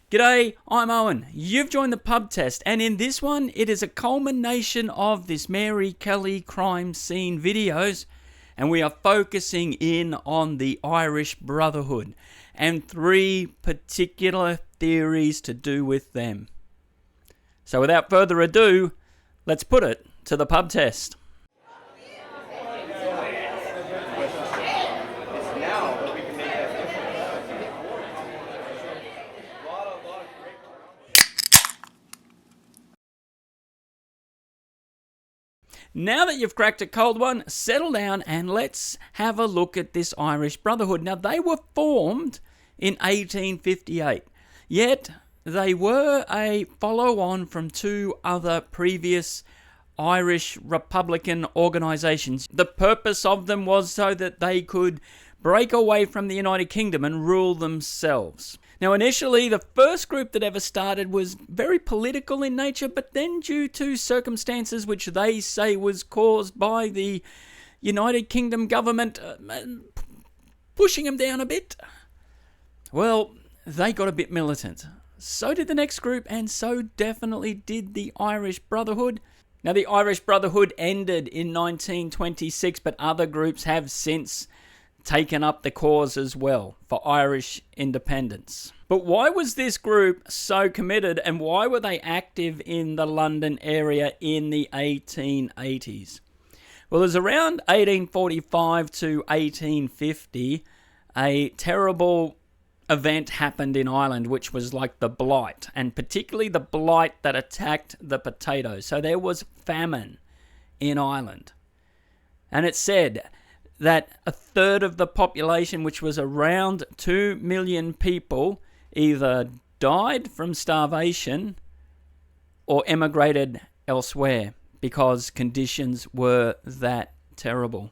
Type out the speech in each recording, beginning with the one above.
G'day, I'm Owen. You've joined the pub test, and in this one, it is a culmination of this Mary Kelly crime scene videos, and we are focusing in on the Irish Brotherhood and 3 particular theories to do with them. So without further ado, let's put it to the pub test. Now that you've cracked a cold one, settle down and let's have a look at this Irish Brotherhood. Now, they were formed in 1858, yet they were a follow-on from 2 other previous Irish Republican organisations. The purpose of them was so that they could break away from the United Kingdom and rule themselves. Now, initially, the first group that ever started was very political in nature, but then due to circumstances which they say was caused by the United Kingdom government pushing them down a bit, well, they got a bit militant. So did the next group, and so definitely did the Irish Brotherhood. Now, the Irish Brotherhood ended in 1926, but other groups have since taken up the cause as well for Irish independence. But why was this group so committed, and why were they active in the London area in the 1880s? Well, it was around 1845 to 1850, a terrible event happened in Ireland, which was like the blight, and particularly the blight that attacked the potatoes. So there was famine in Ireland. And it said that a third of the population, which was around 2 million people, either died from starvation or emigrated elsewhere because conditions were that terrible.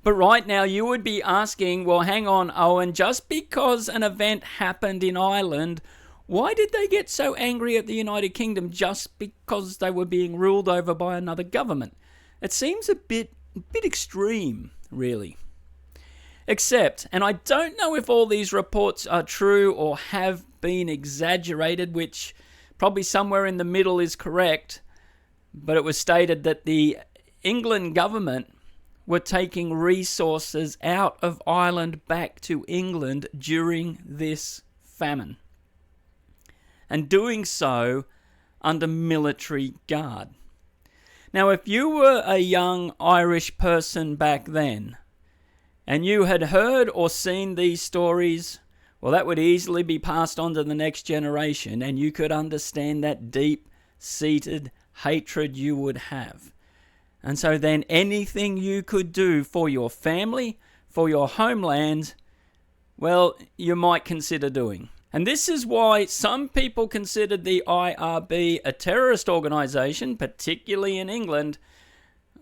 But right now you would be asking, well, hang on, Owen, just because an event happened in Ireland, why did they get so angry at the United Kingdom just because they were being ruled over by another government? It seems a bit extreme, really. Except, and I don't know if all these reports are true or have been exaggerated, which probably somewhere in the middle is correct, but it was stated that the England government were taking resources out of Ireland back to England during this famine, and doing so under military guard. Now, if you were a young Irish person back then, and you had heard or seen these stories, well, that would easily be passed on to the next generation, and you could understand that deep-seated hatred you would have. And so then anything you could do for your family, for your homeland, well, you might consider doing. And this is why some people considered the IRB a terrorist organisation, particularly in England,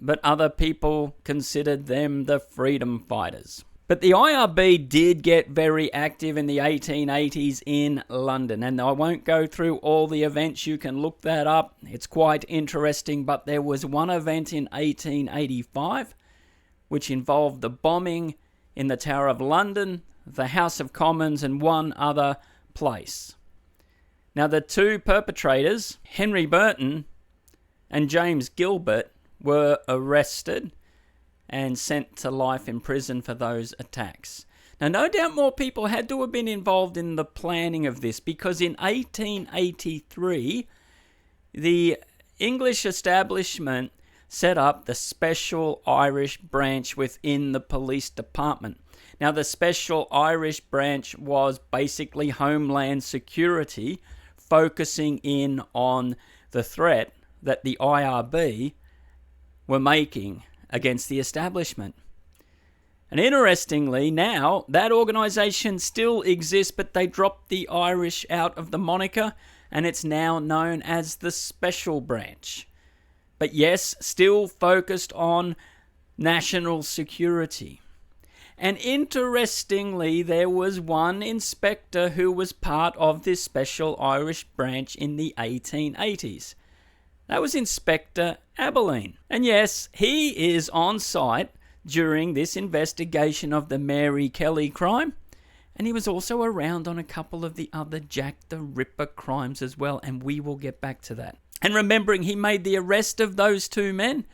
but other people considered them the freedom fighters. But the IRB did get very active in the 1880s in London, and I won't go through all the events. You can look that up. It's quite interesting, but there was one event in 1885 which involved the bombing in the Tower of London, the House of Commons, and one other place. Now, the 2 perpetrators, Henry Burton and James Gilbert, were arrested and sent to life in prison for those attacks. Now, no doubt more people had to have been involved in the planning of this, because in 1883, the English establishment set up the Special Irish Branch within the police department. Now, the Special Irish Branch was basically Homeland Security, focusing in on the threat that the IRB were making against the establishment. And interestingly, now that organisation still exists, but they dropped the Irish out of the moniker, and it's now known as the Special Branch. But yes, still focused on national security. And interestingly, there was one inspector who was part of this Special Irish Branch in the 1880s. That was Inspector Abilene. And yes, he is on site during this investigation of the Mary Kelly crime, And he was also around on a couple of the other Jack the Ripper crimes as well, and we will get back to that. And remembering he made the arrest of those two men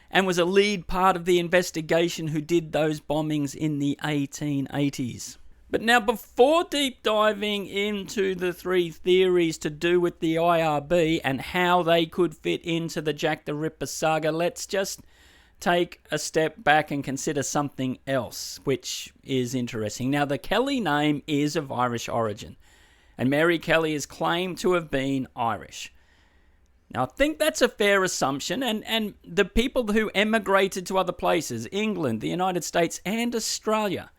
and was a lead part of the investigation who did those bombings in the 1880s. But now, before deep diving into the three theories to do with the IRB and how they could fit into the Jack the Ripper saga, let's just take a step back and consider something else, which is interesting. Now, the Kelly name is of Irish origin, and Mary Kelly is claimed to have been Irish. Now, I think that's a fair assumption, and the people who emigrated to other places, England, the United States, and Australia.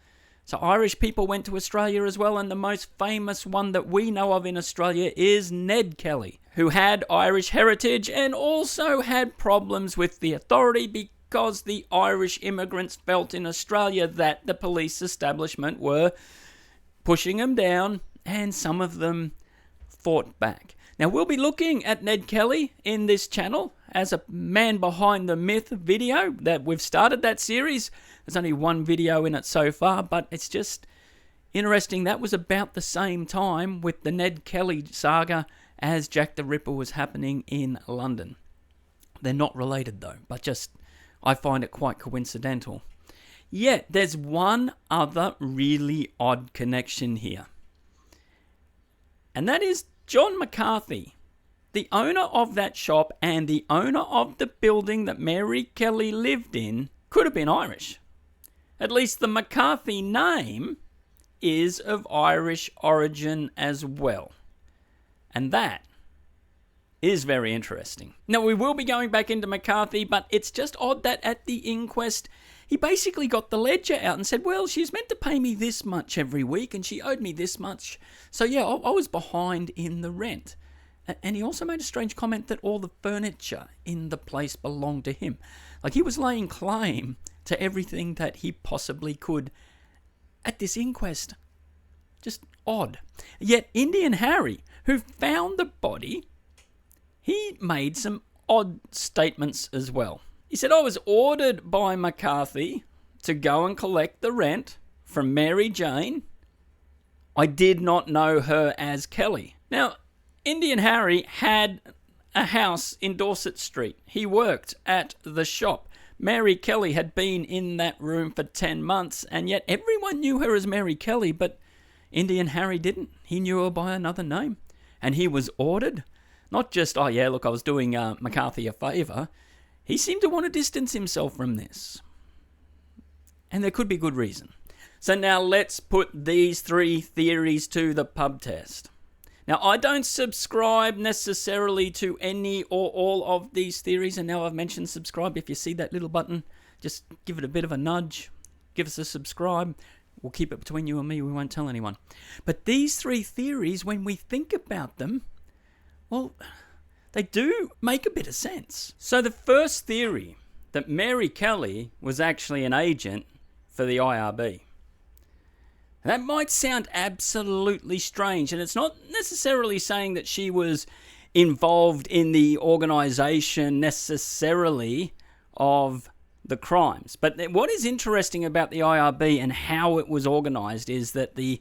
So Irish people went to Australia as well, and the most famous one that we know of in Australia is Ned Kelly, who had Irish heritage and also had problems with the authority because the Irish immigrants felt in Australia that the police establishment were pushing them down, and some of them fought back. Now, we'll be looking at Ned Kelly in this channel as a man behind the myth video that we've started that series. There's only one video in it so far, but it's just interesting. That was about the same time with the Ned Kelly saga as Jack the Ripper was happening in London. They're not related though, but just I find it quite coincidental. Yet, there's one other really odd connection here. And that is John McCarthy, the owner of that shop and the owner of the building that Mary Kelly lived in, could have been Irish. At least the McCarthy name is of Irish origin as well. And that is very interesting. Now, we will be going back into McCarthy, but it's just odd that at the inquest, he basically got the ledger out and said, well, she's meant to pay me this much every week and she owed me this much. So yeah, I was behind in the rent. And he also made a strange comment that all the furniture in the place belonged to him. Like he was laying claim to everything that he possibly could at this inquest. Just odd. Yet Indian Harry, who found the body, he made some odd statements as well. He said, I was ordered by McCarthy to go and collect the rent from Mary Jane. I did not know her as Kelly. Now, Indian Harry had a house in Dorset Street. He worked at the shop. Mary Kelly had been in that room for 10 months, and yet everyone knew her as Mary Kelly, but Indian Harry didn't. He knew her by another name. And he was ordered, not just, oh yeah, look, I was doing McCarthy a favour. He seemed to want to distance himself from this. And there could be good reason. So now let's put these three theories to the pub test. Now, I don't subscribe necessarily to any or all of these theories, and now I've mentioned subscribe. If you see that little button, just give it a bit of a nudge. Give us a subscribe. We'll keep it between you and me. We won't tell anyone. But these three theories, when we think about them, well, they do make a bit of sense. So the first theory, that Mary Kelly was actually an agent for the IRB. That might sound absolutely strange, and it's not necessarily saying that she was involved in the organisation necessarily of the crimes. But what is interesting about the IRB and how it was organised is that the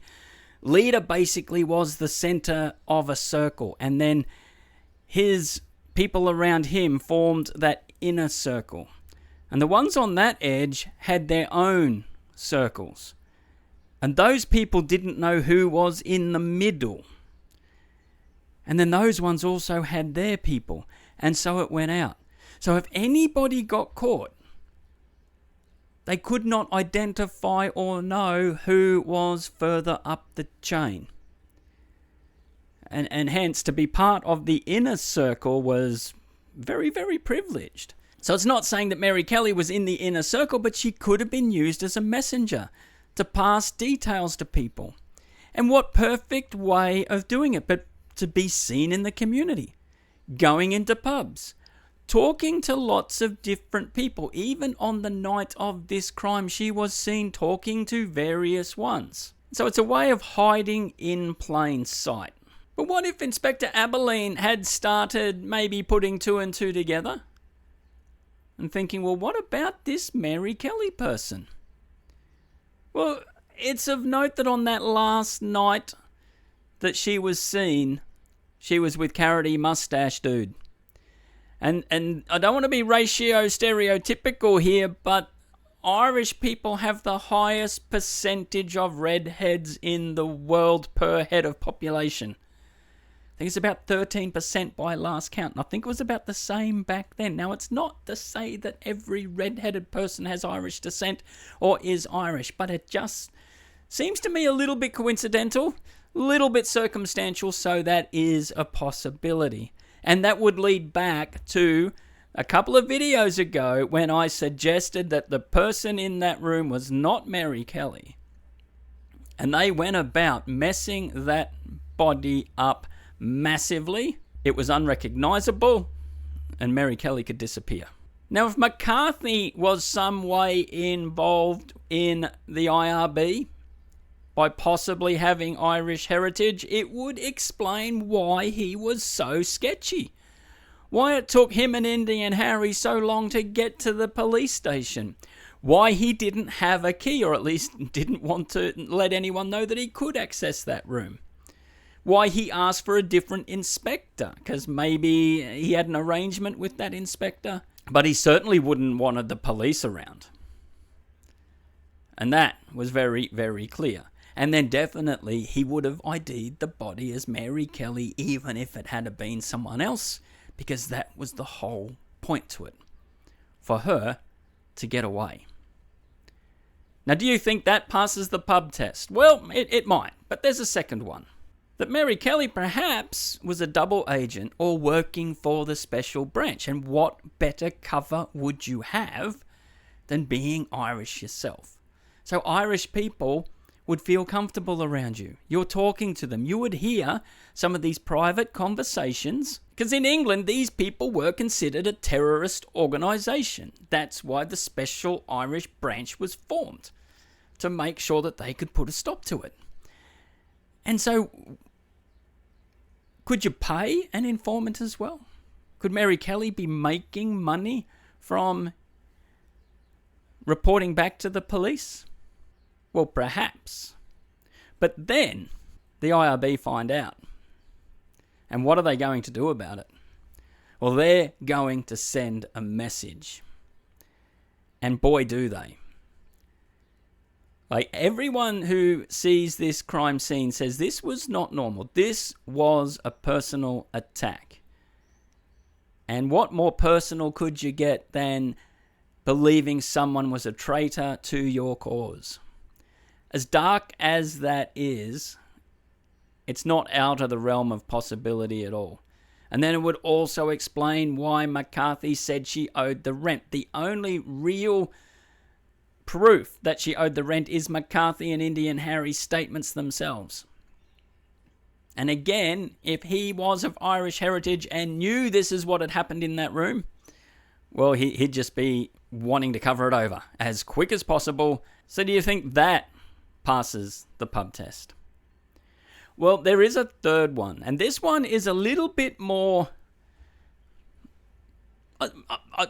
leader basically was the centre of a circle, and then his people around him formed that inner circle. And the ones on that edge had their own circles. And those people didn't know who was in the middle. And then those ones also had their people. And so it went out. So if anybody got caught, they could not identify or know who was further up the chain. And hence, to be part of the inner circle was very, very privileged. So it's not saying that Mary Kelly was in the inner circle, but she could have been used as a messenger to pass details to people. And what perfect way of doing it, but to be seen in the community, going into pubs, talking to lots of different people. Even on the night of this crime, she was seen talking to various ones. So it's a way of hiding in plain sight. But what if Inspector Abilene had started maybe putting two and two together and thinking, well, what about this Mary Kelly person? Well, it's of note that on that last night that she was seen, she was with carroty mustache dude. And I don't want to be ratio stereotypical here, but Irish people have the highest percentage of redheads in the world per head of population. I think it's about 13% by last count. And I think it was about the same back then. Now, it's not to say that every redheaded person has Irish descent or is Irish, but it just seems to me a little bit coincidental, a little bit circumstantial, so that is a possibility. And that would lead back to a couple of videos ago when I suggested that the person in that room was not Mary Kelly. And they went about messing that body up massively. It was unrecognizable, and Mary Kelly could disappear. Now, if McCarthy was some way involved in the IRB by possibly having Irish heritage, it would explain why he was so sketchy. Why it took him and Indian Harry so long to get to the police station. Why he didn't have a key, or at least didn't want to let anyone know that he could access that room. Why he asked for a different inspector, because maybe he had an arrangement with that inspector. But he certainly wouldn't wanted the police around. And that was very, very clear. And then definitely he would have ID'd the body as Mary Kelly, even if it had been someone else, because that was the whole point to it, for her to get away. Now, do you think that passes the pub test? Well, it might, but there's a second one. That Mary Kelly perhaps was a double agent or working for the special branch. And what better cover would you have than being Irish yourself? So Irish people would feel comfortable around you. You're talking to them. You would hear some of these private conversations, because in England, these people were considered a terrorist organisation. That's why the Special Irish Branch was formed, to make sure that they could put a stop to it. And so, could you pay an informant as well? Could Mary Kelly be making money from reporting back to the police? Well, perhaps. But then the IRB find out. And what are they going to do about it? Well, they're going to send a message. And boy, do they. Like, everyone who sees this crime scene says this was not normal. This was a personal attack. And what more personal could you get than believing someone was a traitor to your cause? As dark as that is, it's not out of the realm of possibility at all. And then it would also explain why McCarthy said she owed the rent. The only real proof that she owed the rent is McCarthy and Indian Harry's statements themselves. And again, if he was of Irish heritage and knew this is what had happened in that room, well, he'd just be wanting to cover it over as quick as possible. So do you think that passes the pub test? Well, there is a third one, and this one is a little bit more, I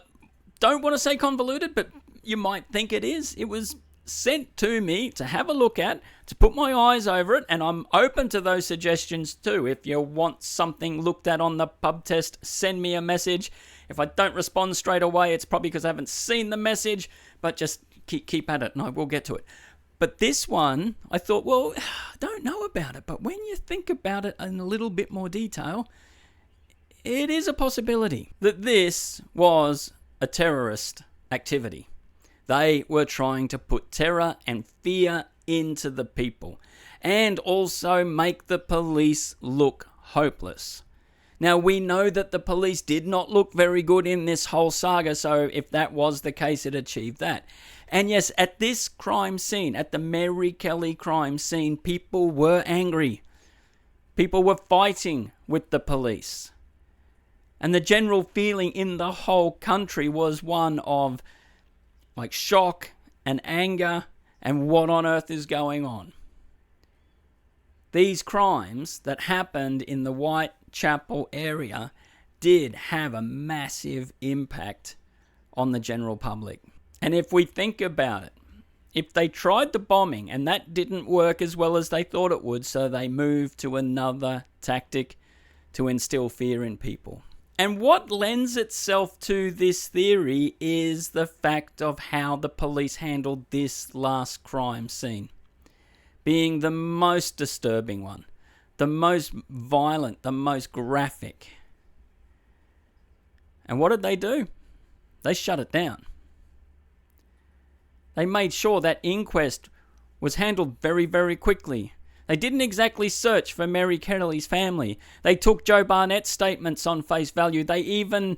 don't want to say convoluted, but you might think it is. It was sent to me to have a look at, to put my eyes over it, and I'm open to those suggestions too. If you want something looked at on the pub test, send me a message. If I don't respond straight away, it's probably because I haven't seen the message, but just keep at it and I will get to it. But this one, I thought, well, I don't know about it, but when you think about it in a little bit more detail, it is a possibility that this was a terrorist activity. They were trying to put terror and fear into the people and also make the police look hopeless. Now, we know that the police did not look very good in this whole saga, so if that was the case, it achieved that. And yes, at this crime scene, at the Mary Kelly crime scene, people were angry. People were fighting with the police. And the general feeling in the whole country was one of like shock and anger and what on earth is going on. These crimes that happened in the Whitechapel area did have a massive impact on the general public. And if we think about it, if they tried the bombing and that didn't work as well as they thought it would, so they moved to another tactic to instill fear in people. And what lends itself to this theory is the fact of how the police handled this last crime scene, being the most disturbing one, the most violent, the most graphic. And what did they do? They shut it down. They made sure that inquest was handled very, very quickly. They didn't exactly search for Mary Kelly's family. They took Joe Barnett's statements on face value. They even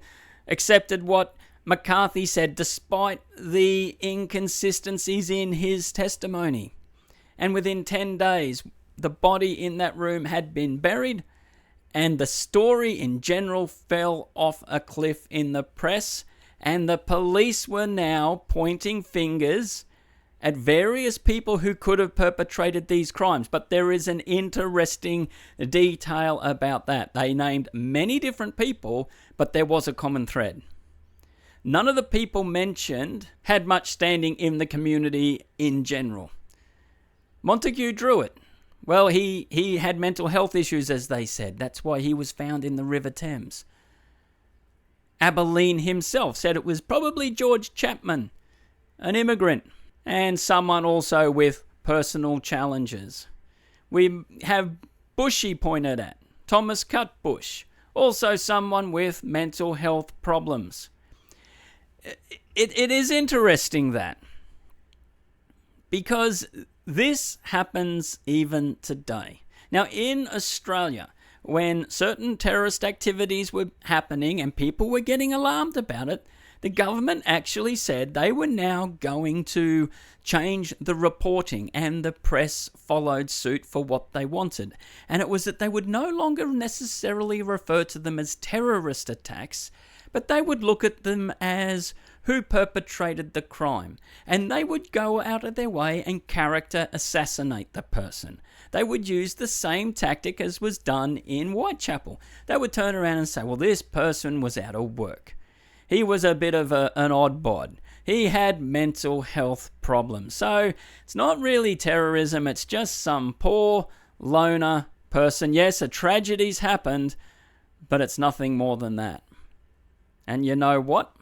accepted what McCarthy said, despite the inconsistencies in his testimony. And within 10 days, the body in that room had been buried, and the story in general fell off a cliff in the press, and the police were now pointing fingers at various people who could have perpetrated these crimes. But there is an interesting detail about that. They named many different people, but there was a common thread. None of the people mentioned had much standing in the community in general. Montague Druitt, well, he had mental health issues, as they said. That's why he was found in the River Thames. Abilene himself said it was probably George Chapman, an immigrant, and someone also with personal challenges. We have Bushy pointed at, Thomas Cutbush, also someone with mental health problems. It is interesting that, because this happens even today. Now, in Australia, when certain terrorist activities were happening and people were getting alarmed about it, the government actually said they were now going to change the reporting, and the press followed suit for what they wanted. And it was that they would no longer necessarily refer to them as terrorist attacks, but they would look at them as who perpetrated the crime. And they would go out of their way and character assassinate the person. They would use the same tactic as was done in Whitechapel. They would turn around and say, well, this person was out of work. He was a bit of an odd bod. He had mental health problems. So it's not really terrorism. It's just some poor loner person. Yes, a tragedy's happened, but it's nothing more than that. And you know what?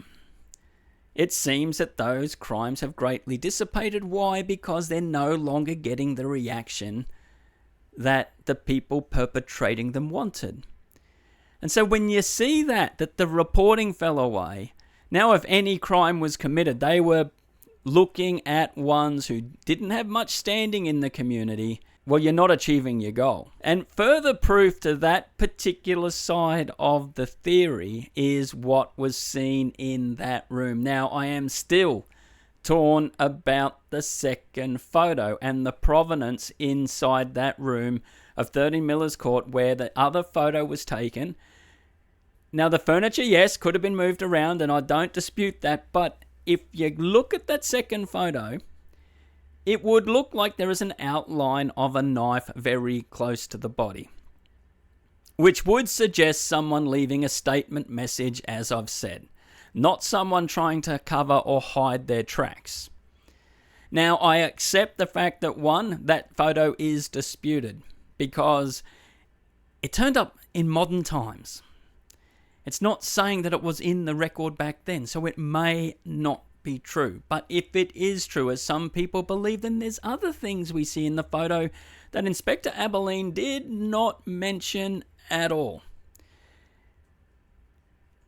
It seems that those crimes have greatly dissipated. Why? Because they're no longer getting the reaction that the people perpetrating them wanted. And so when you see that the reporting fell away, now if any crime was committed, they were looking at ones who didn't have much standing in the community. Well, you're not achieving your goal. And further proof to that particular side of the theory is what was seen in that room. Now, I am still torn about the second photo and the provenance inside that room of 30 Miller's Court where the other photo was taken. Now, the furniture, yes, could have been moved around, and I don't dispute that, but if you look at that second photo, it would look like there is an outline of a knife very close to the body, which would suggest someone leaving a statement message, as I've said, not someone trying to cover or hide their tracks. Now, I accept the fact that, one, that photo is disputed because it turned up in modern times. It's not saying that it was in the record back then, so it may not be true. But if it is true, as some people believe, then there's other things we see in the photo that Inspector Abilene did not mention at all.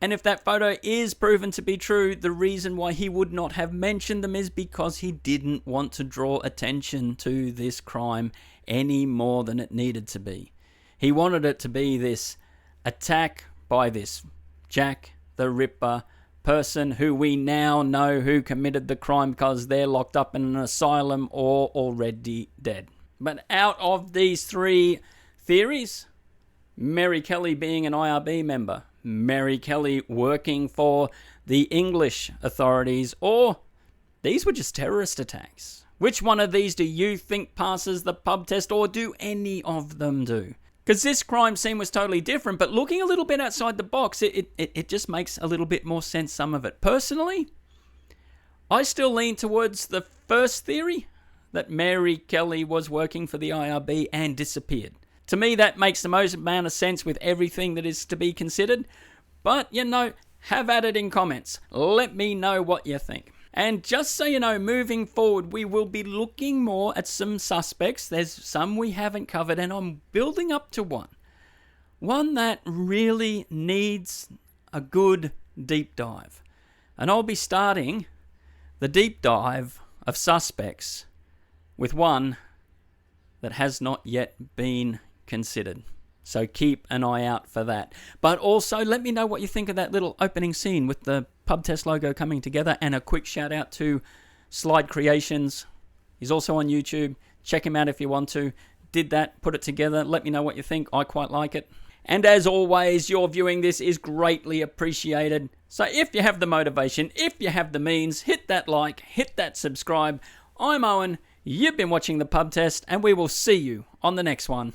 And if that photo is proven to be true, the reason why he would not have mentioned them is because he didn't want to draw attention to this crime any more than it needed to be. He wanted it to be this attack by this Jack the Ripper person who we now know who committed the crime because they're locked up in an asylum or already dead. But out of these three theories, Mary Kelly being an IRB member, Mary Kelly working for the English authorities, or these were just terrorist attacks. Which one of these do you think passes the pub test, or do any of them do? Because this crime scene was totally different, but looking a little bit outside the box, it just makes a little bit more sense, some of it. Personally, I still lean towards the first theory, that Mary Kelly was working for the IRB and disappeared. To me, that makes the most amount of sense with everything that is to be considered. But, have at it in comments. Let me know what you think. And just so you know, moving forward, we will be looking more at some suspects. There's some we haven't covered, and I'm building up to one. One that really needs a good deep dive. And I'll be starting the deep dive of suspects with one that has not yet been considered. So keep an eye out for that. But also let me know what you think of that little opening scene with the pub test logo coming together. And a quick shout out to Slide Creations. He's also on YouTube. Check him out if you want to. Did that, put it together. Let me know what you think. I quite like it. And as always, your viewing this is greatly appreciated. So if you have the motivation, if you have the means, hit that like, hit that subscribe. I'm Owen. You've been watching the pub test, and we will see you on the next one.